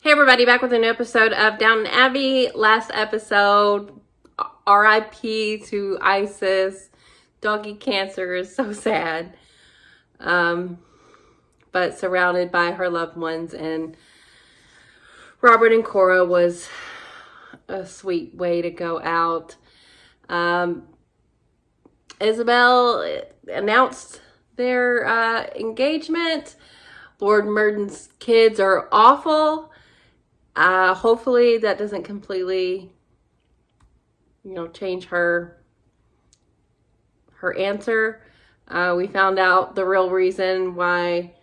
Hey everybody, back with a new episode of Downton Abbey. Last episode, RIP to Isis. Doggy cancer is so sad. But surrounded by her loved ones, and Robert and Cora was a sweet way to go out. Isabel announced their engagement. Lord Murden's kids are awful. Hopefully that doesn't completely, change her answer. We found out the real reason why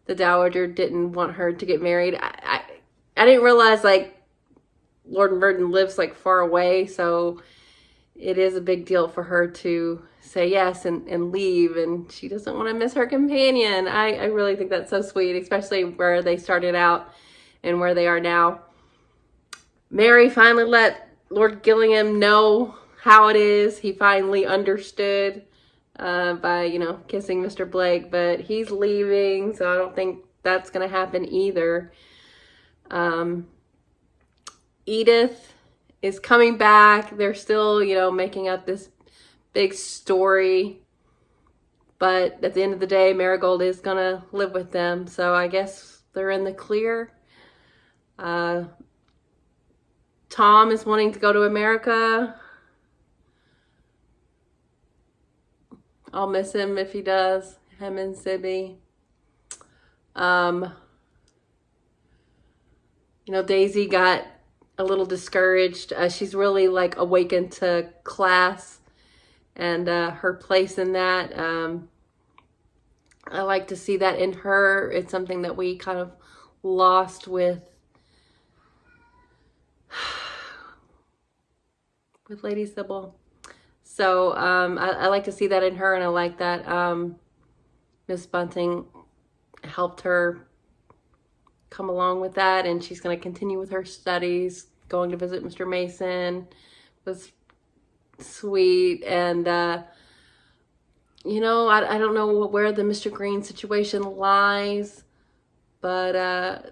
the Dowager didn't want her to get married. I didn't realize, Lord Murden lives, far away, so it is a big deal for her to say yes and leave, and she doesn't want to miss her companion. I really think that's so sweet, especially where they started out and where they are now. Mary finally let Lord Gillingham know how it is. He finally understood by, kissing Mr. Blake, but he's leaving, so I don't think that's going to happen either. Edith is coming back. They're still, making up this big story, but at the end of the day, Marigold is going to live with them, so I guess they're in the clear. Tom is wanting to go to America. I'll miss him if he does. Him and Sibby. Daisy got a little discouraged. She's really awakened to class and her place in that. I like to see that in her. It's something that we kind of lost with Lady Sybil. So I like to see that in her, and I like that Miss Bunting helped her come along with that, and she's going to continue with her studies. Going to visit Mr. Mason was sweet, and I don't know where the Mr. Green situation lies, but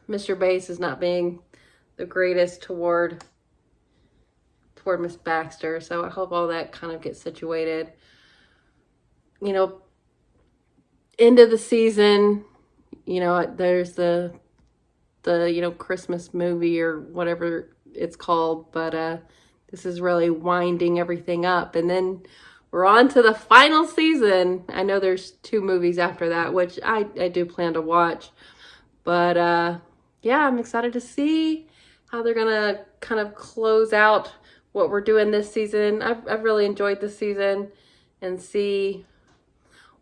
Mr. Bass is not being the greatest toward Miss Baxter, so I hope all that kind of gets situated. End of the season, there's the Christmas movie or whatever it's called, but this is really winding everything up, and then we're on to the final season. I know there's 2 movies after that, which I do plan to watch, but yeah, I'm excited to see how they're gonna kind of close out what we're doing this season. I've really enjoyed this season, and see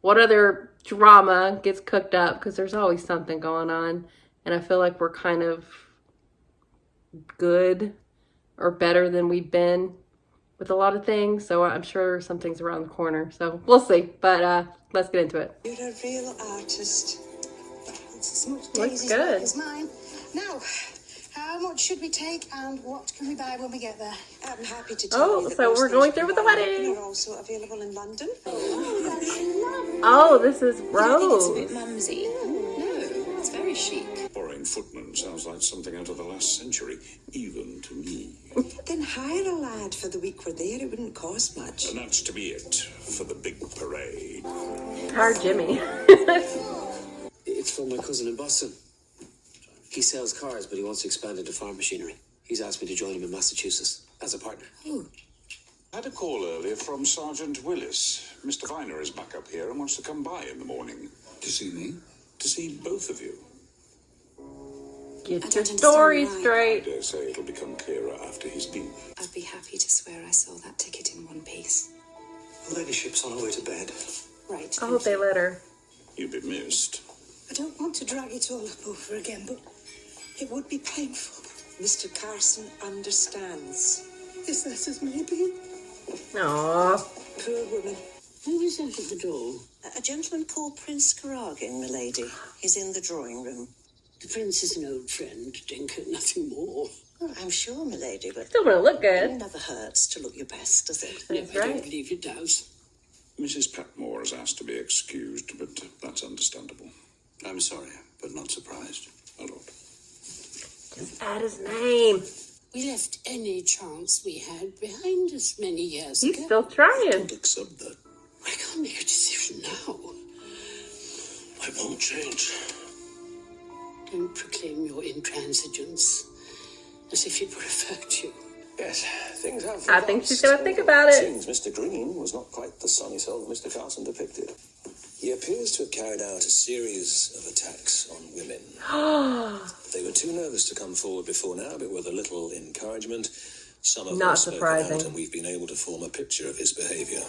what other drama gets cooked up, because there's always something going on, and I feel like we're kind of good or better than we've been with a lot of things, so I'm sure something's around the corner, so we'll see, but let's get into it. You're a real artist. It's as much Looks good. as mine. Now, how much should we take, and what can we buy when we get there? I'm happy to tell you that so we're going through with the wedding. Are also available in London. Oh, this is Rose. It's a bit mumsy. No, it's very chic. Borrowing footman sounds like something out of the last century, even to me. Then hire a lad for the week we're there. It wouldn't cost much. And that's to be it for the big parade. Hard Jimmy. It's from my cousin in Boston. He sells cars, but he wants to expand into farm machinery. He's asked me to join him in Massachusetts as a partner. Oh, I had a call earlier from Sergeant Willis. Mr. Viner is back up here and wants to come by in the morning. To see me? To see both of you. Get your story I straight. dare say it'll become clearer after he's been. I'd be happy to swear I saw that ticket in one piece. The ladyship's on her way to bed. right. I hope they let her. You'll be missed. I don't want to drag it all up over again, but it would be painful. Mr. Carson understands. His letters, maybe. Aww. Poor woman. Who was that at the door? A gentleman called Prince Karagin, milady. He's in the drawing room. The prince is an old friend, Dinker, nothing more. Well, I'm sure, milady, but Still gonna look it good. never hurts to look your best, does it? No, That's I don't right. believe it does. Mrs. Patmore has asked to be excused, but that's understandable. I'm sorry, but not surprised, my lord. Just add his name. We left any chance we had behind us many years He's ago. still trying. Don't accept that. I can't make a decision now. I won't change. Don't proclaim your intransigence as if it were a virtue. Yes, things have. I think she's gonna think about it. Seems Mr. Green was not quite the sunny soul that Mr. Carson depicted. He appears to have carried out a series of attacks on women. They were too nervous to come forward before now, but with a little encouragement, some of them Not spoke surprising. out, and we've been able to form a picture of his behavior.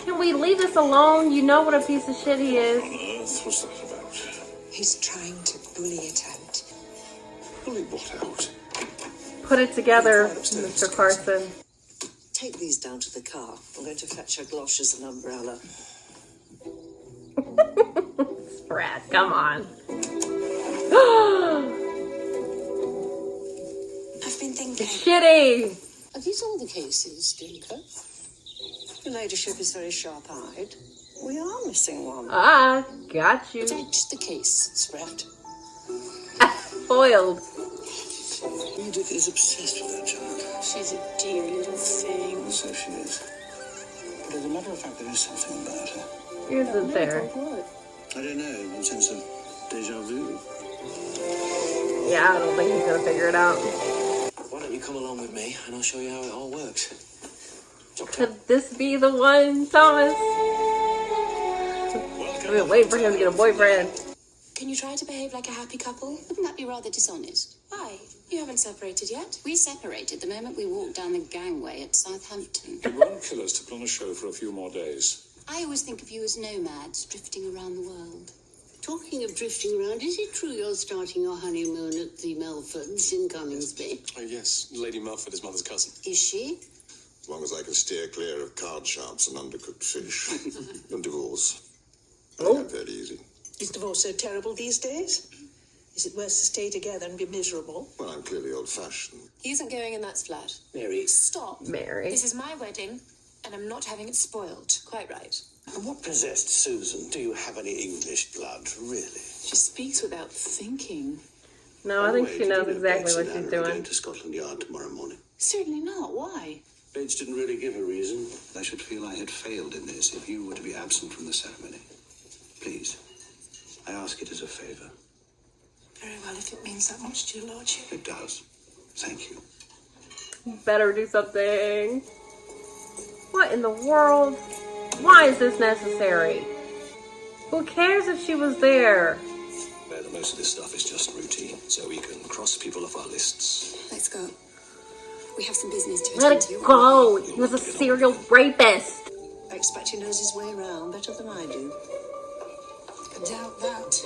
Can we leave this alone? You know what a piece of shit he is. What on earth was that about? He's trying to bully it out. Bully what out? Put it together, Mr. Carson. Take these down to the car. I'm going to fetch her galoshes and umbrella. Brad, come on. I've been thinking. Shitty. Are these all the cases, Dinker? Your ladyship is very sharp-eyed. We are missing one. Ah, got you. Protect the case, Sprat. Foiled. Edith is obsessed with that child. She's a dear little thing. So she is. But as a matter of fact, there is something about her. Isn't there? I don't know, a sense of deja vu. Yeah, I don't think he's gonna figure it out. Why don't you come along with me and I'll show you how it all works? Could this be the one, Thomas? I've been waiting for him to get a boyfriend. Can you try to behave like a happy couple? Wouldn't that be rather dishonest? Why? You haven't separated yet. We separated the moment we walked down the gangway at Southampton. It won't kill us to put on a show for a few more days. I always think of you as nomads drifting around the world. Talking of drifting around, is it true you're starting your honeymoon at the Melfords in Coningsby? Oh, yes. Lady Melford is mother's cousin. Is she? As long as I can steer clear of card sharps and undercooked fish. And divorce. Oh. Not very easy. Is divorce so terrible these days? Is it worse to stay together and be miserable? Well, I'm clearly old-fashioned. He isn't going in that flat. Mary. Stop. Mary. This is my wedding, and I'm not having it spoiled. Quite right. And what possessed Susan? Do you have any English blood, really? She speaks without thinking. No, I think she knows exactly what she's Going doing. to Scotland Yard tomorrow morning. Certainly not. Why? Bates didn't really give a reason. I should feel I had failed in this if you were to be absent from the ceremony. Please, I ask it as a favour. Very well, if it means that much to your lordship. It does. Thank you. Better do something. What in the world? Why is this necessary? Who cares if she was there? Well, most of this stuff is just routine, so we can cross people off our lists. Let's go. We have some business to Let attend it to. go. He was a serial rapist. I expect he knows his way around better than I do. I doubt that.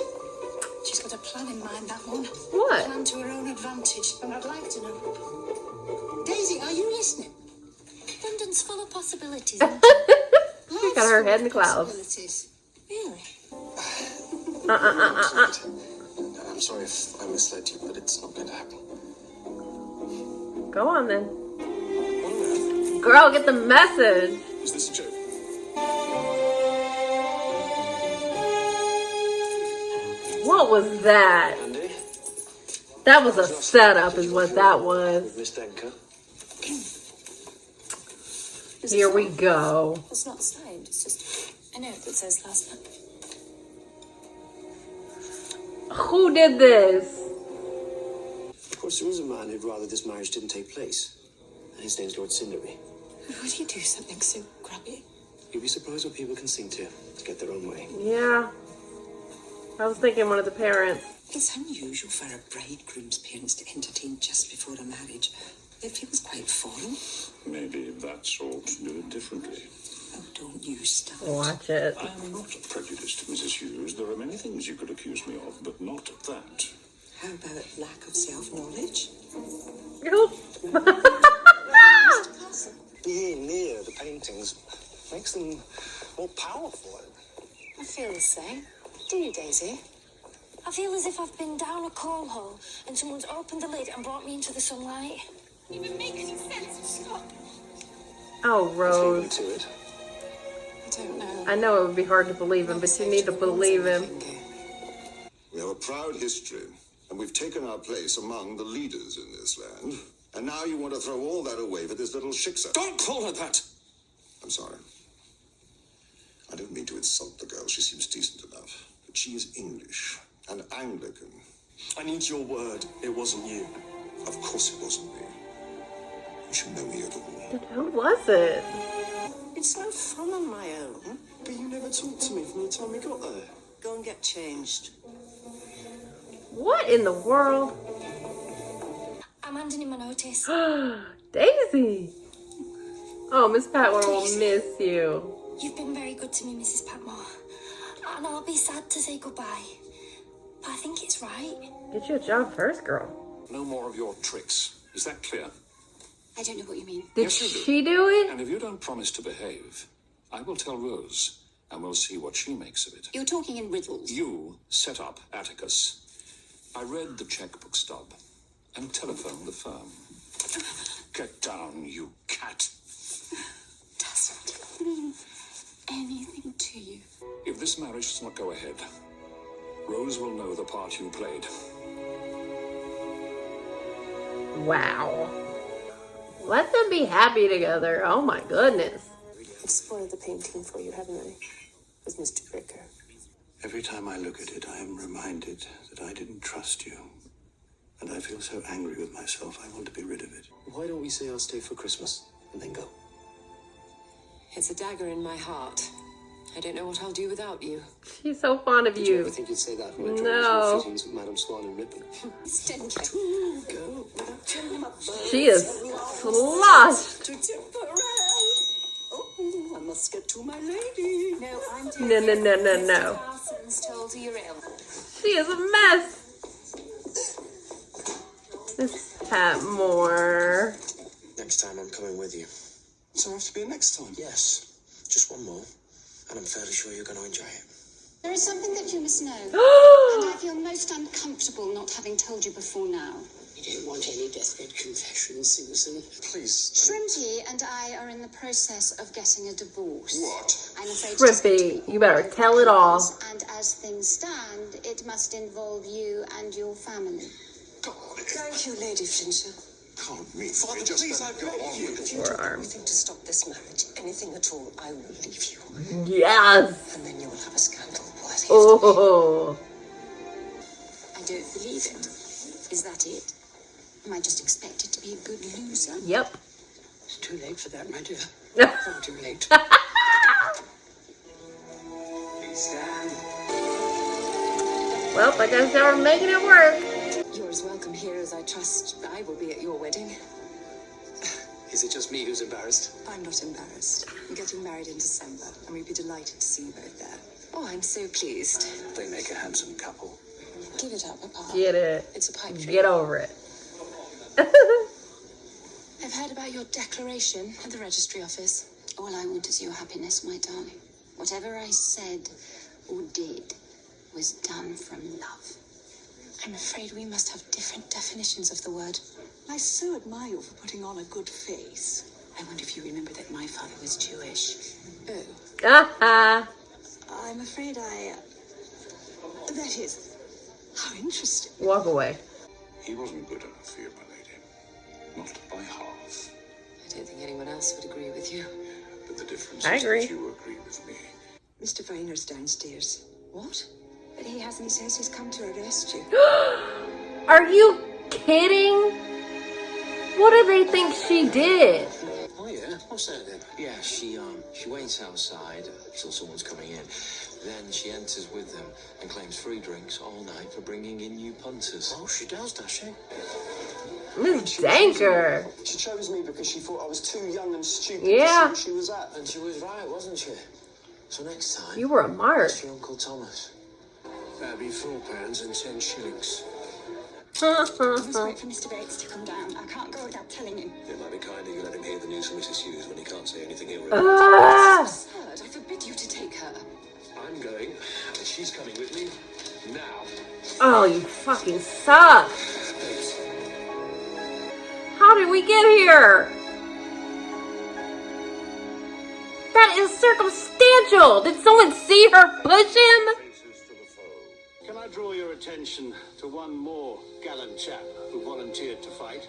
She's got a plan in mind, that one. What? Plan to her own advantage, and I'd like to know. Daisy, are you listening? London's full of possibilities. She got her head in the clouds. Really? I'm sorry if I misled you, but it's not going to happen. Go on then. Girl, get the message. Is this a joke? What was that? Andy? That was a setup is what that was. Miss Denker? Here we go. It's not signed, it's just a note that says last night. Who did this? Of course, there is a man who'd rather this marriage didn't take place. And his name's Lord Cinderby. Would you do something so grubby? You'd be surprised what people can sing to get their own way. Yeah. I was thinking one of the parents. It's unusual for a bridegroom's parents to entertain just before a marriage. It feels quite foreign. Maybe that's ought to do it differently. Oh, don't you start. Watch it. I'm not prejudiced, Mrs. Hughes. There are many things you could accuse me of, but not that. How about lack of self-knowledge? Being near the paintings makes them more powerful. I feel the same. Do you, Daisy? I feel as if I've been down a coal hole and someone's opened the lid and brought me into the sunlight. It doesn't make any sense. Stop. Oh, Rose. Let's leave them to it. I don't know. I know it would be hard to believe him, but you need to believe him. We have a proud history, and we've taken our place among the leaders in this land. And now you want to throw all that away for this little shiksa. Don't call her that! I'm sorry. I don't mean to insult the girl. She seems decent enough. But she is English and Anglican. I need your word. It wasn't you. Of course it wasn't me. You should know me at all. Then who was it? It's no fun on my own. But you never talked to me from the time we got there. Go and get changed. What in the world? I'm handing him a notice. Daisy! Oh, Miss Patmore will miss you. You've been very good to me, Mrs. Patmore. And I'll be sad to say goodbye. But I think it's right. Get you a job first, girl. No more of your tricks. Is that clear? I don't know what you mean. Did Yes, you do. she do it? And if you don't promise to behave, I will tell Rose, and we'll see what she makes of it. You're talking in riddles. You set up Atticus. I read the checkbook stub and telephoned the firm. Get down, you cat. Doesn't mean anything to you. If this marriage does not go ahead, Rose will know the part you played. Wow. Let them be happy together. Oh my goodness. I've spoiled the painting for you, haven't I? With Mr. Cricker. Every time I look at it, I am reminded that I didn't trust you. And I feel so angry with myself, I want to be rid of it. Why don't we say I'll stay for Christmas and then go? It's a dagger in my heart. I don't know what I'll do without you. She's so fond of Did you ever you. think you'd say that from a No. traditional fittings with Madame Swan and Ripon? Go without telling my She is sloshed. to Tipperary. Oh, I must get to my lady. No, I'm No. Carson's told you you're ill. She is a mess. Miss Patmore. Next time I'm coming with you. So I have to be next time? Yes. Just one more. And I'm fairly sure you're going to enjoy it. There is something that you must know. And I feel most uncomfortable not having told you before now. You don't want any deathbed confessions, Susan. Please. Shrimpy and I are in the process of getting a divorce. What? I'm afraid Shrimpy, you better tell it all. And as things stand, it must involve you and your family. God, Thank you, Lady Flincher. can't mean Father, we just please, don't I go beg on you. with it. If you Poor do arm. anything to stop this marriage, anything at all, I will leave you. Yes. And then you will have a scandal worthy of Oh. I don't believe it. Is that it? Am I just expected to be a good loser? Yep. It's too late for that, my dear. Far too late. Well, I guess they were making it work. You're as welcome here as I trust I will be at your wedding. Is it just me who's embarrassed? I'm not embarrassed. We're getting married in December, and we'd be delighted to see you both there. Oh, I'm so pleased. They make a handsome couple. Give it up, Papa. Get it. It's a pipe dream. Get over it. I've heard about your declaration at the registry office. All I want is your happiness, my darling. Whatever I said or did was done from love. I'm afraid we must have different definitions of the word. I so admire you for putting on a good face. I wonder if you remember that my father was Jewish. Oh, Ah. I'm afraid that is. How interesting. Walk away. He wasn't good enough for you, my lady. Not by half. I don't think anyone else would agree with you. But the difference I is agree. that you agree with me. Mr. Viner's downstairs. What? But he hasn't. He says he's come to arrest you. Are you kidding? What do they think she did? Oh yeah, what's that then? Yeah, she waits outside till someone's coming in. Then she enters with them and claims free drinks all night for bringing in new punters. Oh, she does she? Miss Danker. She chose me because she thought I was too young and stupid Yeah. to see what she was at. And she was right, wasn't she? So next time, You were a mark. it's your Uncle Thomas. That'd be £4 and 10 shillings. I must wait for Mr. Bates to come down. I can't go without telling him. It might be kinder you let him hear the news from Mrs. Hughes when he can't say anything ill. Ah. Absurd. I forbid you to take her. I'm going, and she's coming with me now. Oh, you fucking suck. How did we get here? That is circumstantial. Did someone see her push him? Faces to the foe. Can I draw your attention to one more gallant chap who volunteered to fight.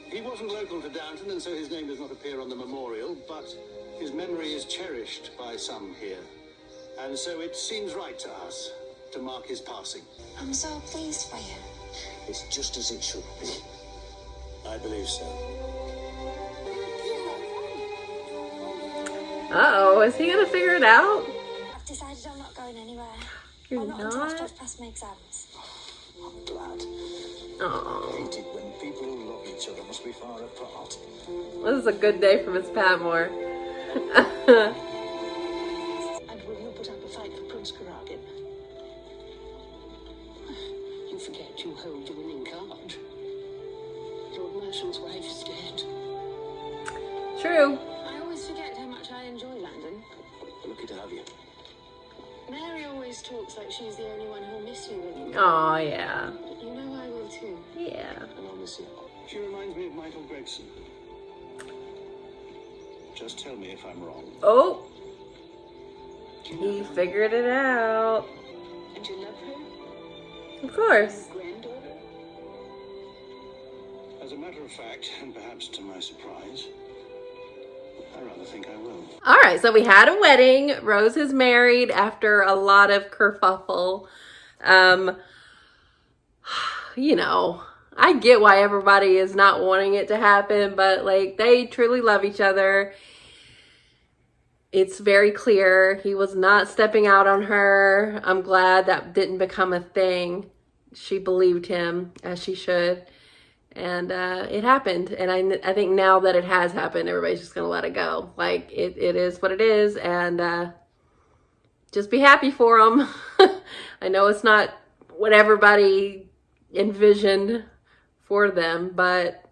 He wasn't local to Downton, and so his name does not appear on the memorial, but his memory is cherished by some here. And so it seems right to us to mark his passing. I'm so pleased for you. It's just as it should be. I believe so. Uh-oh, is he gonna figure it out? I've decided I'm not going anywhere. You're I'm not until not? I've passed my exams. I'm glad. Oh, I hate it when people who love each other must be far apart. this is a good day for Miss Patmore. And will you put up a fight for Prince Karagin? You forget you hold the winning card. Lord Mershall's wife is dead. True. I always forget how much I enjoy London. Lucky to have you. Mary always talks like she's the only one who'll miss you when you go. Oh, yeah. You know I will too. Yeah. And I'll miss you. She reminds me of Michael Gregson. Just tell me if I'm wrong. Oh, Do you know he her? figured it out. And you love her? Of course. Granddaughter? As a matter of fact, and perhaps to my surprise, I rather think I will. All right, so we had a wedding. Rose is married after a lot of kerfuffle. You know, I get why everybody is not wanting it to happen, but like they truly love each other. It's very clear he was not stepping out on her. I'm glad that didn't become a thing. She believed him as she should. And it happened. And I think now that it has happened, everybody's just going to let it go. Like, it is what it is. And just be happy for them. I know it's not what everybody envisioned for them, but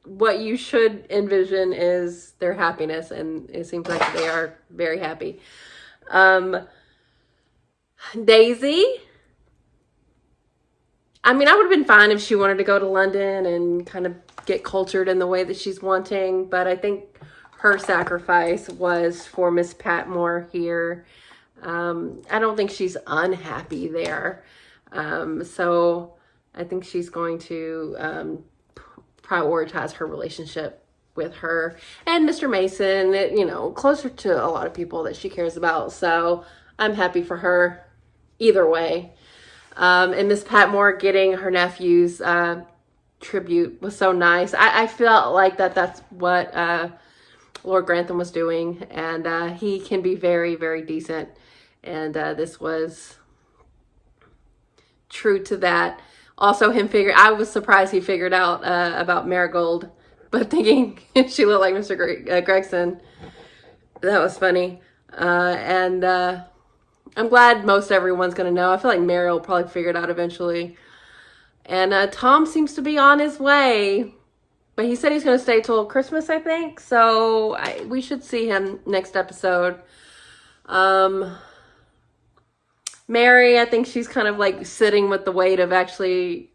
what you should envision is their happiness. And it seems like they are very happy. Daisy. I mean, I would have been fine if she wanted to go to London and kind of get cultured in the way that she's wanting. But I think her sacrifice was for Miss Patmore here. I don't think she's unhappy there. So I think she's going to prioritize her relationship with her. And Mr. Mason, you know, closer to a lot of people that she cares about. So I'm happy for her either way. And Miss Patmore getting her nephew's tribute was so nice. I felt like that's what Lord Grantham was doing. And he can be very, very decent. And this was true to that. Also, I was surprised he figured out about Marigold, but thinking she looked like Mr. Gregson. That was funny. I'm glad most everyone's going to know. I feel like Mary will probably figure it out eventually. And Tom seems to be on his way. But he said he's going to stay till Christmas, I think. So we should see him next episode. Mary, I think she's kind of like sitting with the weight of actually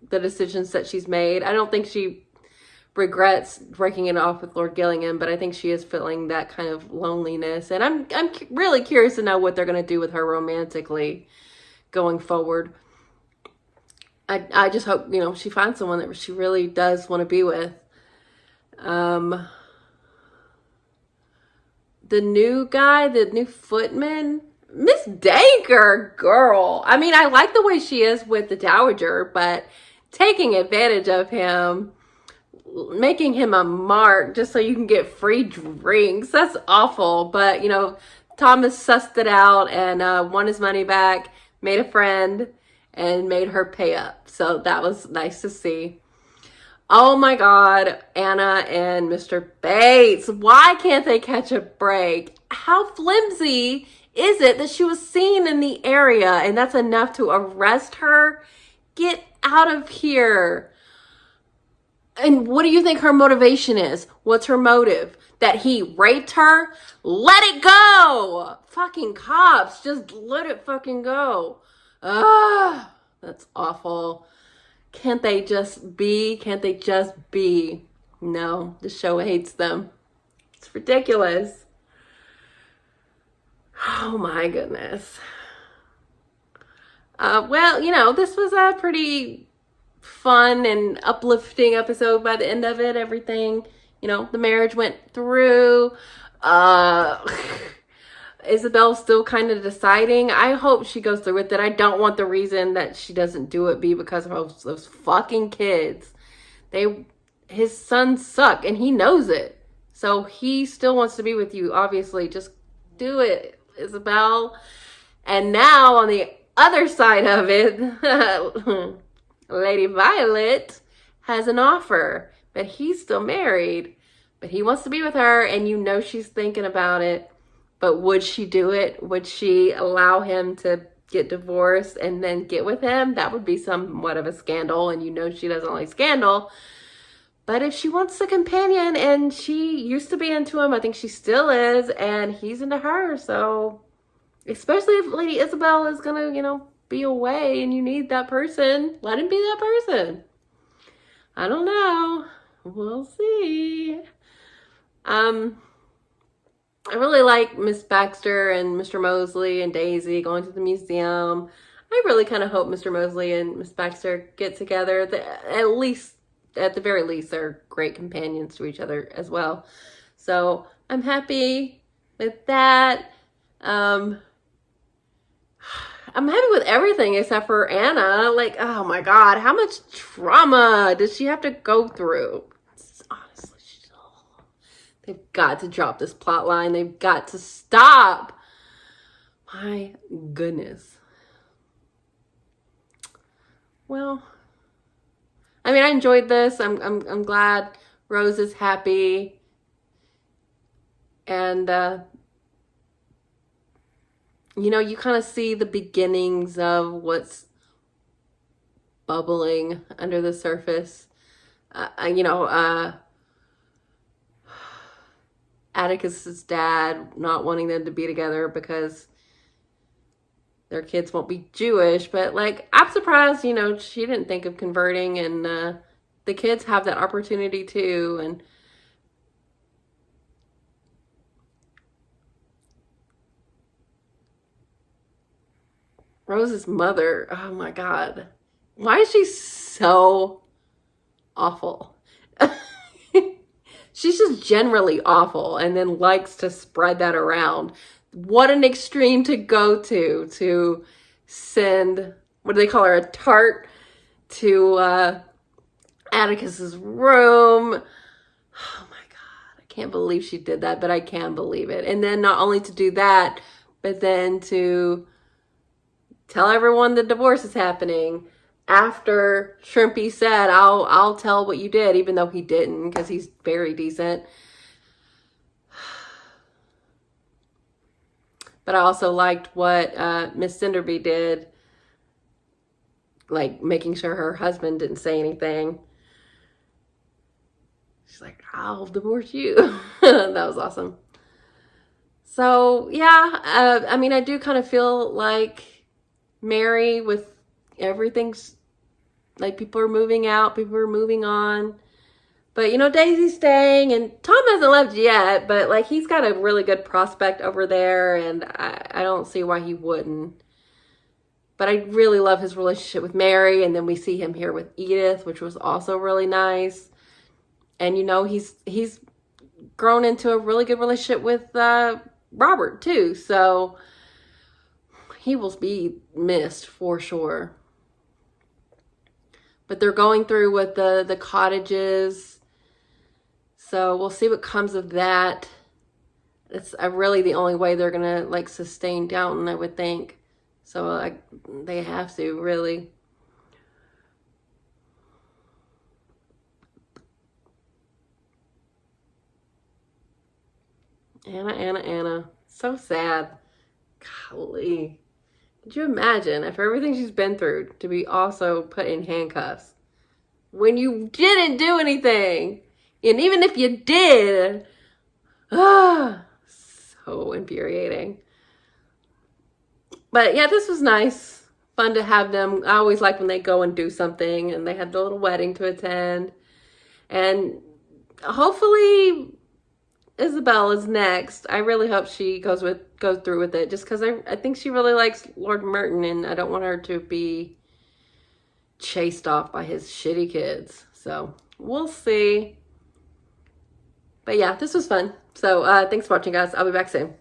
the decisions that she's made. I don't think she regrets breaking it off with Lord Gillingham, but I think she is feeling that kind of loneliness. And I'm really curious to know what they're going to do with her romantically going forward. I just hope, you know, she finds someone that she really does want to be with. The new guy, the new footman, Miss Dacre, girl. I mean, I like the way she is with the Dowager, but taking advantage of him, making him a mark just so you can get free drinks. That's awful. But, you know, Thomas sussed it out and won his money back, made a friend, and made her pay up. So that was nice to see. Oh my God, Anna and Mr. Bates. Why can't they catch a break? How flimsy is it that she was seen in the area and that's enough to arrest her? Get out of here. And what do you think her motivation is? What's her motive? That he raped her? Let it go! Fucking cops, just let it fucking go. Ah, that's awful. Can't they just be? Can't they just be? No, the show hates them. It's ridiculous. Oh my goodness. Well, you know, this was a pretty fun and uplifting episode by the end of it. Everything, you know, the marriage went through. Isabel's still kind of deciding. I hope she goes through with it. I don't want the reason that she doesn't do it be because of those fucking kids. His sons suck and he knows it. So he still wants to be with you, obviously. Just do it, Isabel. And now on the other side of it, Lady Violet has an offer, but he's still married. But he wants to be with her, and you know she's thinking about it. But would she do it? Would she allow him to get divorced and then get with him? That would be somewhat of a scandal, and you know she doesn't like scandal. But if she wants a companion, and she used to be into him, I think she still is, and he's into her, so... Especially if Lady Isabel is gonna, you know, be away and you need that person. Let him be that person. I don't know. We'll see. I really like Miss Baxter and Mr. Mosley and Daisy going to the museum. I really kind of hope Mr. Mosley and Miss Baxter get together. At the very least, they're great companions to each other as well. So I'm happy with that. I'm happy with everything except for Anna. Like, oh my God, how much trauma does she have to go through? Honestly, they've got to drop this plot line. They've got to stop. My goodness. Well, I mean, I enjoyed this. I'm glad Rose is happy. And, you know, you kind of see the beginnings of what's bubbling under the surface. Atticus's dad not wanting them to be together because their kids won't be Jewish. But, like, I'm surprised, you know, she didn't think of converting. And the kids have that opportunity, too. And Rose's mother, oh my God. Why is she so awful? She's just generally awful and then likes to spread that around. What an extreme to go to send, what do they call her, a tart to Atticus's room. Oh my God, I can't believe she did that, but I can believe it. And then not only to do that, but then to tell everyone the divorce is happening after Shrimpy said, I'll tell what you did, even though he didn't, because he's very decent. But I also liked what Miss Cinderby did, like making sure her husband didn't say anything. She's like, I'll divorce you. That was awesome. So, yeah, I mean, I do kind of feel like Mary, with everything's like, people are moving out, people are moving on, but you know, Daisy's staying, and Tom hasn't left yet, but like, he's got a really good prospect over there, and I don't see why he wouldn't. But I really love his relationship with Mary, and then we see him here with Edith, which was also really nice. And you know, he's grown into a really good relationship with Robert too, so he will be missed for sure. But they're going through with the cottages. So we'll see what comes of that. It's really the only way they're going to like sustain Downton, I would think. So they have to, really. Anna. So sad. Golly. Could you imagine if everything she's been through to be also put in handcuffs when you didn't do anything? And even if you did, so infuriating. But yeah, this was nice. Fun to have them. I always like when they go and do something, and they had the little wedding to attend. And hopefully Isabel is next. I really hope she goes through with it, just because I think she really likes Lord Merton, and I don't want her to be chased off by his shitty kids. So we'll see. But yeah, this was fun. So thanks for watching, guys. I'll be back soon.